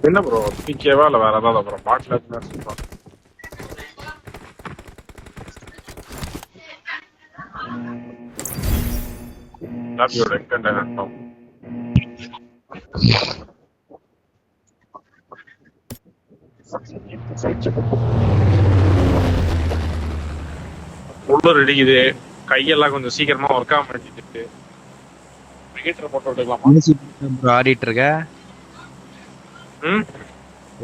என்ன ப்ரோ பிகேவா இல்ல வேற ஏதாவது ப்ரோ பாட்டில் இருக்குன்னு லாபியோட எக்ஸ்டெண்ட் உள்ளூர் இடிக்குது கையெல்லாம் கொஞ்சம் சீக்கிரமா ஒர்க் ஆக மாட்டேங்குது. ஹீட்டர் போட்டு விட்டுக்கலாமா? ஏசி ப்ரோ ஆடிட்டு இருக்க. ம்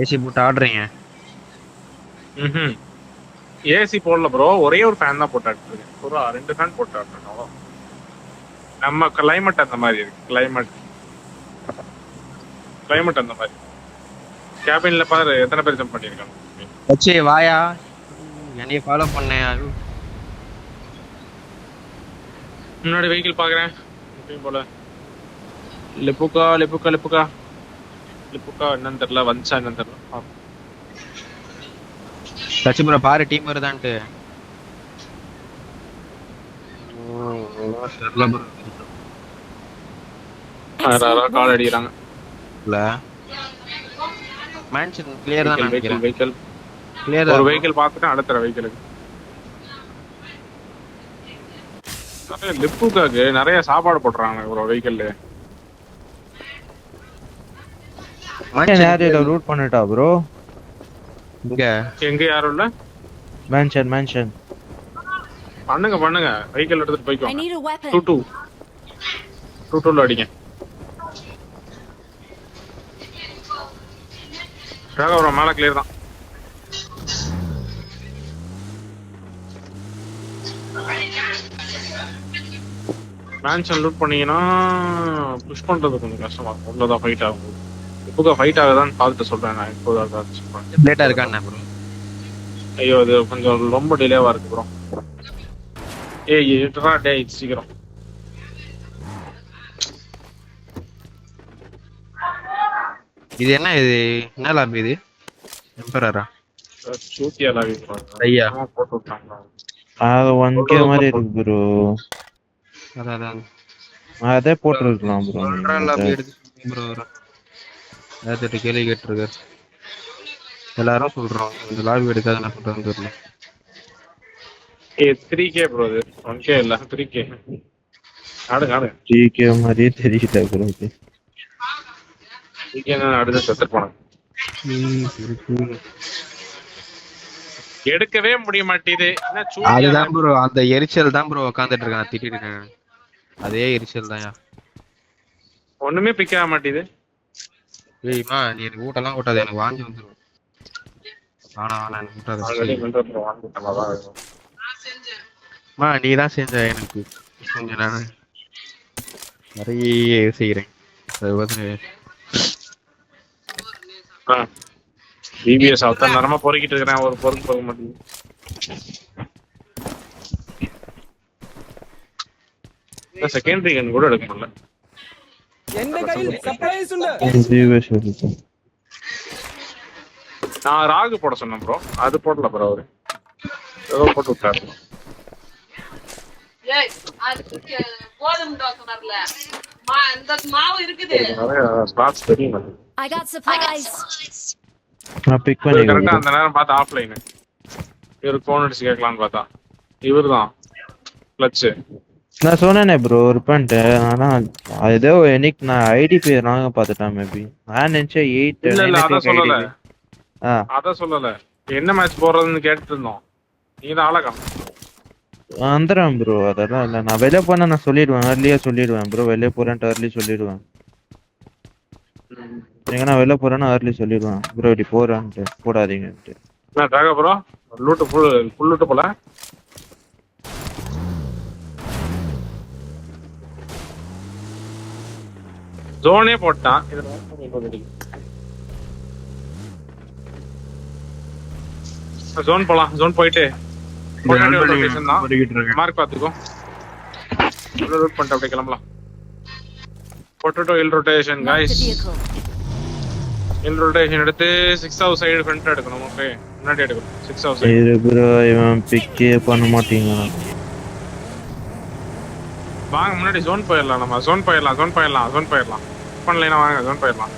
ஏசி போட்டு ஆடுறீங்க. ம் ஏசி போடல ப்ரோ, ஒரே ஒரு ஃபேன் தான் போட்டு ஆடுறேன். ஒரு 2 ஃபேன் போட்டு ஆடுறேன் அவ்வளோ. நம்ம கிளைமேட் அந்த மாதிரி இருக்கு. கிளைமேட் அந்த மாதிரி. கேபின்ல பாரு எத்தனை பேர் ஜம்ப் பண்ணிருக்காங்க. வச்சு வாயா என்னைய ஃபாலோ பண்ணேன். முன்னாடி வெஹிக்கிள் பாக்குறேன் எப்பயும் போல. லிப்புக்கா லிப்புக்கா லிப்புக்கா லிப்புக்கா என்னன்னு தெரியல, வந்துச்சா என்னன்னு தெரியல. சச்சி ப்ரோ பாரு டீம் வருதான்ட்டு. தெரியல ப்ரோ. யாரோ கால் அடிக்கிறாங்க. இல்ல மேன்ஷன் கிளியர் தான் நினைக்கிறேன். Vehicle clear. ஒரு வெஹிக்கிள் பார்த்துட்டு அடுத்த வெஹிக்கிளுக்கு. லிப்புக்காக்கு நிறைய சாப்பாடு போட்டுறாங்க ஒரு வெஹிக்கிள்ல. ஏரியால ரூட் பண்ணிட்டா ப்ரோ. எங்க யாரும் இல்ல. மேன்ஷன் பண்ணுங்க வெஹிக்கிள் எடுத்துட்டு போய்க்கோ. I need a weapon. 2-2 அடிங்க. ராகவரம் மேல கிளியர் தான். மேன்ஷன் லூட் பண்ணீங்கன்னா புஷ் பண்றது கொஞ்சம் கஷ்டமா இருக்கும். உள்ளதான் ஃபைட் ஆகும். இப்போ ஃபைட் ஆகுதான்னு பார்த்துட்டு சொல்றேன். நான் இப்போதான் சொல்றேன். லேட்டா இருக்கானே ப்ரோ. ஐயோ இது கொஞ்சம் ரொம்ப டிலேவா இருக்கு ப்ரோ. ஏய் இதுடா டேய் சீக்கிரம். இது என்ன லாபி இது? எம்பரரா சூத்தியா லாபி ப்ரோ. ஐயா போட்டு விட்டாங்க. அது 1k மாதிரி இருக்கு ப்ரோ. அதான் அதே போட்டுருக்கலாம் ப்ரோ. லாபி எடுத்து ப்ரோ நேத்து கேள்வி கேட்டிருக்காரு. எல்லாரும் சொல்றோம் இந்த லாபி எடுக்காத என்ன பண்றதுன்னு தெரியல. 3k ப்ரோ இது 1k இல்ல 3k. ஆடு 3k மாதிரியே தெரியல ப்ரோ. 3k நான் அடுத்து செத்து போனேன். எடுக்கவே முடிய மாட்டேது. என்ன சூத்தியா. அதுதான் ப்ரோ அந்த எரிச்சல் தான் ப்ரோ உட்கார்ந்துட்டு இருக்கான் திட்டிட்டு இருக்கான். அதே எரிச்சல் தான். ஒண்ணுமே பிக்க ஆக மாட்டேது. ஏய்மா நீ எனக்கு ஊட்டெல்லாம் ஊட்டாது, எனக்கு வாங்கி வந்துடும். ஆனா எனக்கு ஊட்டாது. நீ தான் செஞ்ச எனக்கு கொஞ்சம் நான் நிறைய செய்கிறேன். பிபிஎஸ் அத்தனை நேரமா பொறுக்கிட்டு இருக்கிறேன். ஒரு பொறுப்பு போக மாட்டேங்குது. செகண்டரி கன் கூட எடுக்க முடியல. நான் ராகு போட சொன்னேன் ப்ரோ, அது போடல ப்ரோ. அவரு ஏதோ போட்டு விட்டாரு. I got supplies. நான் பிக் பண்ணி கரெக்டா அந்த நேரம் பார்த்து ஆஃப்லைன் இவருக்கு ஃபோன் அடிச்சு கேட்கலான்னு பார்த்தா இவர்தான் கிளட்ச். நான் சொன்னேனே ப்ரோ ரிப்பன்ட். ஆனா ஏதோ எனக்கு நான் ஐடி பேர் நாங்க பார்த்துட்டேன். மேபி நான் நினைச்சேன் 8. இல்ல அத சொல்லல. என்ன மேட்ச் போறதுன்னு கேட்டுட்டு இருந்தோம். நீங்க தான் அழகா வந்துடுறேன் ப்ரோ. அதெல்லாம் இல்லை. நான் வெளியே போனா நான் சொல்லிடுவேன். ஏர்லியா சொல்லிடுவேன் ப்ரோ. வெளியே போறேன்ட்டு ஏர்லி சொல்லிடுவேன். நீங்க நான் வெளில போறேன்னா ஏர்லி சொல்லிடுவேன் ப்ரோ. இப்படி போறேன்ட்டு போடாதீங்கன்ட்டு. என்ன தாங்க ப்ரோ லூட்டு ஃபுல் லூட்டு போல. ஜோனே போட்டான். ஜோன் போலாம். ஜோன் போயிட்டு மார்க் பாத்துக்கோ. லூட் பண்ணிட்டு அப்படியே கிளம்பலாம். Potato hill rotation guys. Hill rotation எடுத்து 6 ஹவுஸ் சைடு ஃப்ரண்ட் எடுக்கணும். ஓகே முன்னாடி எடுக்கணும் 6 ஹவுஸ் சைடு. இது ப்ரோ இவன் பிக்கே பண்ண மாட்டீங்க. வாங்க முன்னாடி ஜோன் போயிடலாம். நம்ம ஜோன் போயிடலாம். பண்ணலைன்னா வாங்க ஜோன் போயிடலாம்.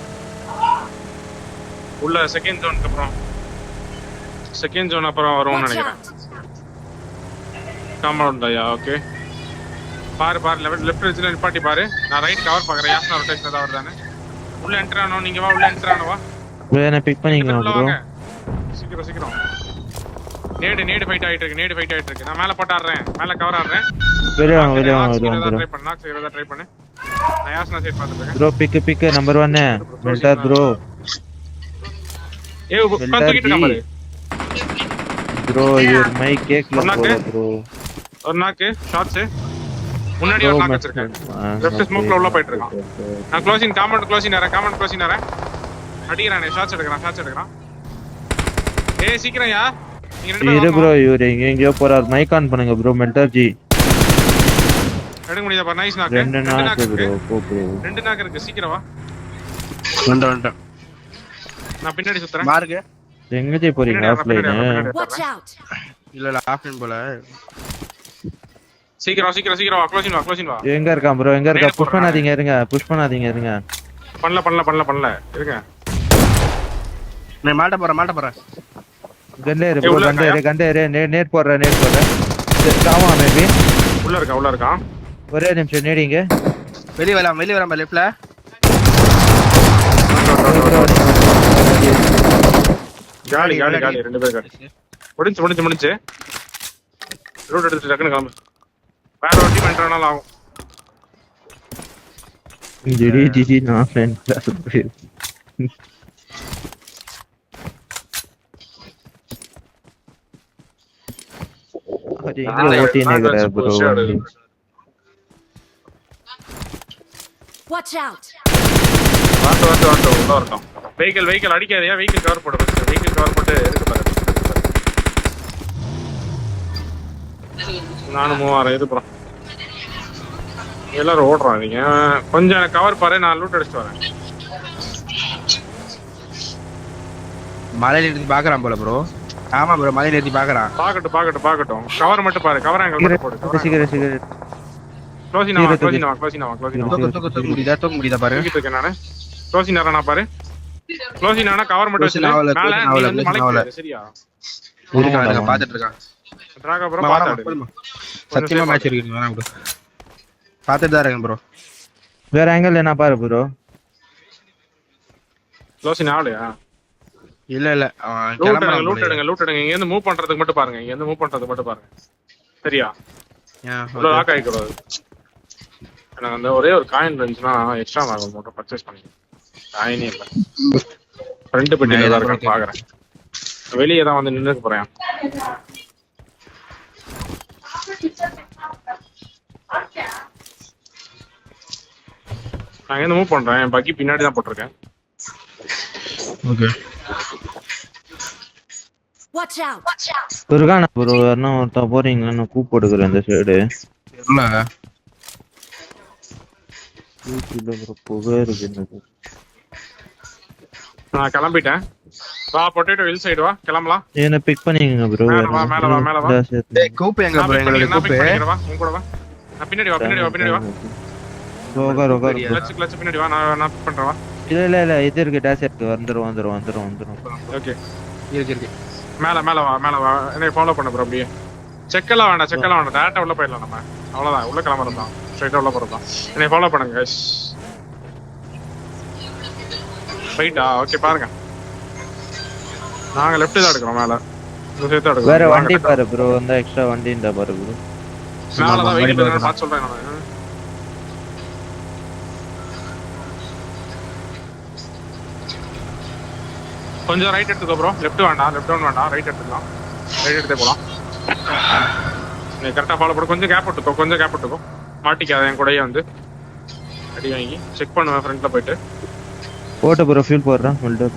உள்ள செகண்ட் ஜோனுக்கு அப்புறம் செகண்ட் ஜோன் அப்புறம் வரும்னு Watch நினைக்கிறேன். out! காம்பவுண்ட் ஐயா ஓகே. பாரு பாரு லெஃப்ட் வச்சுல நிப்பாட்டி பாரு. நான் ரைட் கவர் பாக்குறேன். யாஸ்னா ரொட்டேஷன் தான் வருதானே. உள்ள என்டர் ஆனோம். நீங்க வா உள்ள என்டர் ஆனவா. ப்ரோ என்ன பிக் பண்ணிக்கலாம் உள்ள ப்ரோ. வாங்க. சீக்கிரம் சீக்கிரம். நேடு ஃபைட் ஆயிட்டு இருக்கு. நான் மேல போட்டு ஆடுறேன். மேல கவர் ஆடுறேன். வெளிய வாங்க ப்ரோ. ட்ரை பண்ணு. நாக் செய்யறத ட்ரை பண்ணு. நான் யாஸ்னா சைடு பாத்துட்டு இருக்கேன். ப்ரோ பிக் நம்பர் 1 மெல்டார் ப்ரோ. ஏய் உட்கார்ந்து தூக்கிட்டு இருக்க பாரு. ப்ரோ யுவர் மைக் கேக்ல ப்ரோ. ஒரு நாக்கு ஷாட்ஸ் முன்னாடி ஒரு நாக்கு வச்சிருக்கேன். லெஃப்ட் ஸ்மோக்ல உள்ள போயிட்டு இருக்கான். நான் க்ளோசிங் காம்பவுண்ட் க்ளோசிங் வரேன். அடிக்குறானே ஷாட்ஸ் எடுக்கறான். ஏய் சீக்கிரம் யா. நீங்க ரெண்டு இரு பேரும் ப்ரோ இவரு எங்கேயோ போறார். மைக் ஆன் பண்ணுங்க ப்ரோ மெல்டார் ஜி. எடுக்க முடியுதா பாரு. நைஸ் நாக்கு. ரெண்டு நாக்கு ப்ரோ போ ப்ரோ. ரெண்டு நாக்கு இருக்கு. சீக்கிரம் வா. வந்துட்டேன். நான் பின்னாடி சுத்துறேன். மார்க் எங்க ஜி போறீங்க ஆஃப்லைன்? Watch out! இல்ல ஆஃப்லைன் போல. சீக்கிரம் வா. க்ளோசிங் வா. எங்க இருக்கான் ப்ரோ? புஷ் பண்ணாதீங்க இருங்க. பண்ணல. இருங்க. நான் மாட்ட போறேன். கண்டே இரு ப்ரோ கண்டே இரு. நேட் போடுறேன். காமா மேபி உள்ள இருக்கான். ஒரே நிமிஷம் நேடிங்க. வெளிய வரேன் லெஃப்ட்ல. காலி ரெண்டு பேர் காலி. முடிஞ்சு. ரூட் எடுத்து டக்குனு கிளம்பு. வேற ஒரு டீம் என்ட்ரானால ஆகும். ஜிடி நான் ஃப்ரெண்ட் கிளாஸ் போய். அது எங்க ஓட்டி நேகற ப்ரோ. Watch out! வாட்டு உள்ள வரட்டும். வெஹிக்கிள் அடிக்காதயா. வெஹிக்கிள் கவர் போடு. வெஹிக்கிள் கவர் போட்டு இருக்கு பாரு. நானும் மூவாரம் இது ப்ரோ. எல்லாரும் ஓடுறான். நீங்க கொஞ்சம் கவர் பாரு. நான் லூட் அடிச்சுட்டு வரேன். மலையில இருந்து பாக்குறான் போல ப்ரோ. ஆமா ப்ரோ மலையில இருந்து பாக்குறான். பாக்கட்டும். கவர் மட்டும் பாரு. கவர் ஆங்கிள் மட்டும் போடு. சிகரெட் க்ளோசிங் ஆவா. தூக்க முடியுதா பாரு. தூக்கிட்டு இருக்கேன் நானு. க்ளோசிங் ஆறனா பாரு. க்ளோசிங் ஆனா கவர் மட்டும் வச்சு மேல நீ வந்து மலைக்கு சரியா. நான் பாத்துட்டு இருக்கேன். டிராகா ப்ரோ பாத்து. சத்தியமா மேட்ச் இருக்கு. வேணாம் ப்ரோ. பாத்துட்டு தான் இருக்கேன் ப்ரோ. வேற ஆங்கிள் என்ன பாரு ப்ரோ. க்ளோசிங் ஆவலையா? இல்ல லூட் எடுங்க. இங்க இருந்து மூவ் பண்றதுக்கு மட்டும் பாருங்க. சரியா? உள்ள லாக் ஆயிக்க கூடாது. எனக்கு அந்த ஒரே ஒரு காயின் இருந்துச்சுன்னா எக்ஸ்ட்ரா ஆகும். மட்டும் பர்ச்சேஸ் பண்ணிக்கலாம். காயினே இல்ல. ஃப்ரண்ட் பெட்டில தான் இருக்க பாக்குறேன். வெளியே தான் வந்து நின்னுக்கு போறேன். நான் எங்க மூவ் பண்றேன். என் பக்கி பின்னாடி தான் போட்டிருக்கேன். ஓகே. Watch out! இருக்கானா ப்ரோ? என்ன ஒருத்த போறீங்க? நான் கூப்பிடுறேன் இந்த சைடு. இல்ல ப்ரோ புகை இருக்கு. நான் கிளம்பிட்டேன். வா பொட்டேட்டோ ஹில் சைடு வா. கிளம்பலாம். என்ன பிக் பண்ணிங்க ப்ரோ. மேல வா. டேய் கூப் எங்க ப்ரோ? எங்களோட கூப் வா. உன் கூட வா. நான் பின்னாடி வா. ரோகா கிளட்ச் பின்னாடி வா. நான் பிக் பண்றேன் வா. இல்ல இது இருக்கு. டேஷ் இருக்கு. வந்துரும். ஓகே. இருக்கு. மேல வா. என்னை ஃபாலோ பண்ணு ப்ரோ. அப்படியே செக்கெல்லாம் வேண்டாம். டேரக்டா உள்ள போயிடலாம் நம்ம. அவ்வளவுதான். உள்ள கிளம்புறது தான். ஸ்ட்ரைட்டா உள்ள போறது தான். என்னை ஃபாலோ பண்ணுங்க गाइस. ரைட்டா? ஓகே பாருங்க. நாங்க லெஃப்ட் தான் எடுக்கிறோம். மேல இந்த சைடு எடுக்கிறோம். வேற வண்டி பாரு ப்ரோ. அந்த எக்ஸ்ட்ரா வண்டி இந்த பாரு ப்ரோ. மேல தான் வெயிட் பண்ணி பாத்து சொல்றேன் நான். கொஞ்சம் ரைட் எடுத்துக்கோ ப்ரோ. லெஃப்ட் வேண்டாம். ரைட் எடுத்துக்கலாம். ரைட் எடுத்தே போலாம். நீ கரெக்டா ஃபாலோ பண்ணு. கொஞ்சம் கேப் விட்டுக்கோ. மாட்டிக்காத. என் கூடயே வந்து அடி வாங்கி செக் பண்ணுவேன் ஃப்ரண்ட்ல போயிட்டு. போட்டு ப்ரோ ஃபியூல் போடுறேன். மெல்டார்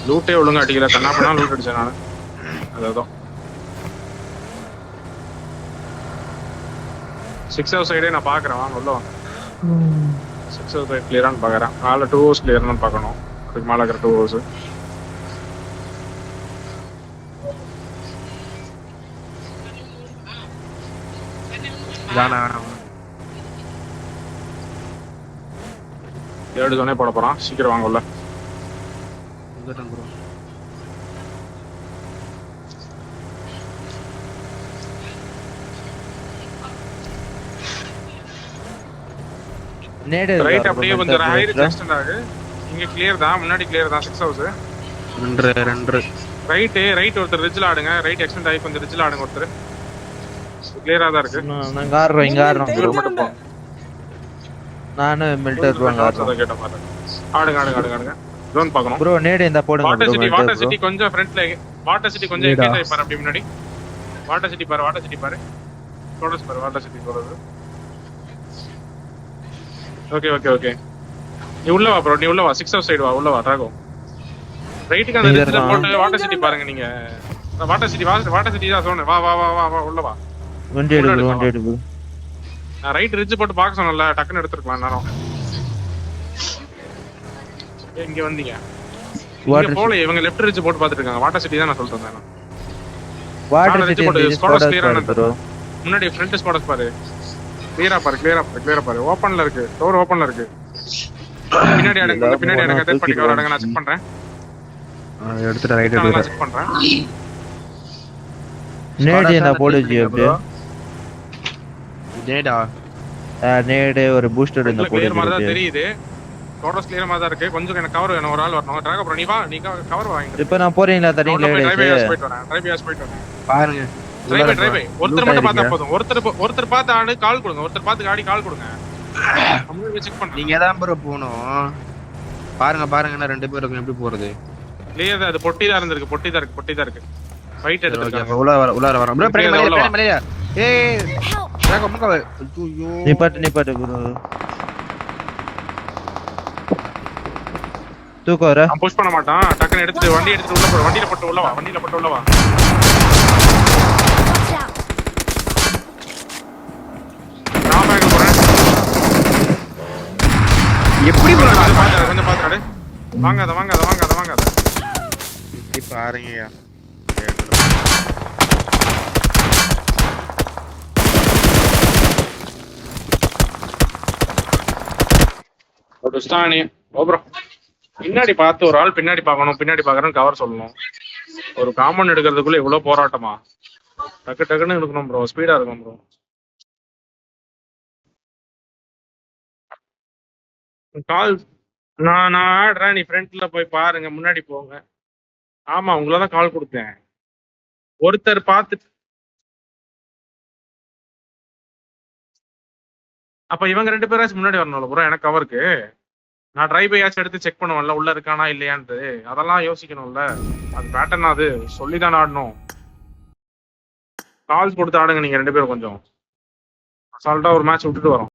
லூட்டே ஒழுங்கா அடிக்கல. கண்ணா பண்ணா லூட் அடிச்சேன் நான். அதான் 6 ஹவர் சைடே நான் பாக்குறேன். வாங்க உள்ள வாங்க. 6 ஹவர் சைடு கிளியரான்னு பாக்குறேன். மேல 2 ஹவர்ஸ் கிளியர்னு பார்க்கணும். அதுக்கு மேல இருக்கிற 2 ஹவர்ஸ். தேர்டு ஜோனே போட போறான். சீக்கிரம் வாங்க உள்ள. வந்துட்டேன் ப்ரோ. நேடு ரைட் அப்படியே கொஞ்சம் ஹை ரிச் எக்ஸ்டெண்ட் ஆகு. இங்க கிளியர் தான், முன்னாடி கிளியர் தான் 6 ஹவுஸ். 2 ரைட் ஒருத்தர் ரிட்ஜ்ல ஆடுங்க. ரைட் எக்ஸ்டெண்ட் ஆகி கொஞ்சம் ரிட்ஜ்ல ஆடுங்க ஒருத்தர். கிளியரா தான் இருக்கு. நாங்க ஆடுறோம், இங்க ஆடுறோம் இவர் ப்ரோ. மட்டும் போ. நானு மில்டர் ப்ரோங்க ஆடுறோம். அத கேட்ட பாருங்க. ஆடுங்க. ஜோன் பார்க்கணும். ப்ரோ நேடு இந்த போடுங்க வாட்டர் ப்ரோ. சிட்டி கொஞ்சம் ஃப்ரண்ட்ல, வாட்டர் சிட்டி கொஞ்சம் எங்கேஜ் ஆகி பாரு அப்படி முன்னாடி. வாட்டர் சிட்டி பாரு. டோடஸ் பாரு வாட்டர் சிட்டி போறது. ஓகே. நீ உள்ள வா ப்ரோ, நீ உள்ள வா. 6 ஹவுஸ் சைடு வா, உள்ள வா டிராகோ. ரைட்டுக்கு அந்த ரிட்ஜ்ல போட்டு வாட்டர் சிட்டி பாருங்க நீங்க. வாட்டர் சிட்டி தான் சோன். வா உள்ள வா. வண்டி எடு ப்ரோ. நான் ரைட் ரிட்ஜ் போட்டு பார்க்க சொன்னல, டக்குன்னு எடுத்துக்கலாம் நேரம். இங்க வந்தீங்க. இங்க போல இவங்க லெஃப்ட் ரிட்ஜ் போட்டு பாத்துட்டு இருக்காங்க. வாட்டர் சிட்டி தான் நான் சொல்றேன் நான். வாட்டர் சிட்டி போட்டு ஸ்குவாட்ஸ் கிளியரா ப்ரோ. முன்னாடி ஃப்ரண்ட் ஸ்குவாட்ஸ் பாரு. கிளியரா பாரு. ஓபன்ல இருக்கு. டோர் ஓபன்ல இருக்கு. பின்னாடி அடங்க தேர்ட் பார்ட்டி கவர் அடங்க. நான் செக் பண்றேன். எடுத்துட்டு ரைட் நான் செக் பண்றேன். நேடு இந்த போடு ஜி அப்படியே. நேடா நேடு ஒரு பூஸ்டர் இந்த போடு. கிளியர் மாதிரி தான் தெரியுது. டோட்டஸ் கிளியர் மாதிரி தான் இருக்கு. கொஞ்சம் எனக்கு கவர் வேணும். ஒரு ஆள் வரணும். டிராகோ ப்ரோ நீ கவர் வாங்க. இப்போ நான் போறீங்களா தரீங்களா? டிரைவ் போயிட்டு வரேன். பாருங்க. டிரைவ் ஒருத்தர் மட்டும் பார்த்தா போதும். ஒருத்தர் பார்த்து ஆடு கால் கொடுங்க. ஒருத்தர் பார்த்து ஆடி கால் கொடுங்க. நம்ம செக் பண்றோம். நீங்க தான் ப்ரோ போணும். பாருங்க நான் 2 பேரும் எப்படி போறது? கிளியர் தான். அது பொட்டி தான் இருக்கு. ஃபைட் எடுத்துருக்காங்க. உள்ள வர ப்ரோ. பிரேம் ஏய் டிராகோ முங்க. ஐயோ நிப்பாட்டு ப்ரோ. தூக்கற நான் புஷ் பண்ண மாட்டான். டக்குன்னு எடுத்துட்டு வண்டி எடுத்துட்டு உள்ள போ. வண்டியில போட்டு உள்ள வா. Watch out! நான் எங்க போறேன்? எப்படி ப்ரோ? கொஞ்சம் பாத்துறாடு. வாங்காத. இப்படி பாருங்கயா. ஒரு ஸ்டானி ப்ரோ. பின்னாடி பார்த்து ஒரு ஆள் பின்னாடி பார்க்கறேன் கவர் சொல்லணும். ஒரு காமன் எடுக்கிறதுக்குள்ள இவ்வளவு போராட்டமா? டக்குன்னு இருக்கணும் ப்ரோ. ஸ்பீடா இருக்கணும் ப்ரோ. கால் நான் ஆடுறேன். நீ ஃப்ரண்ட்ல போய் பாருங்க. முன்னாடி போங்க. ஆமா உங்களதான் கால் கொடுத்தேன். ஒருத்தர் பார்த்து அப்ப இவங்க 2 பேராச்சும் முன்னாடி வரணும்ல ப்ரோ. எனக்கு கவருக்கு நான் டிரைவ் பையாச்சும் எடுத்து செக் பண்ணுவேன்ல உள்ள இருக்கானா இல்லையான்ட்டு. அதெல்லாம் யோசிக்கணும்ல. அது பேட்டர்னா அது சொல்லிதான் ஆடணும். கால்ஸ் கொடுத்து ஆடுங்க நீங்க 2 பேரும். கொஞ்சம் அசால்ட்டா ஒரு மேட்ச் விட்டுட்டு வரோம்.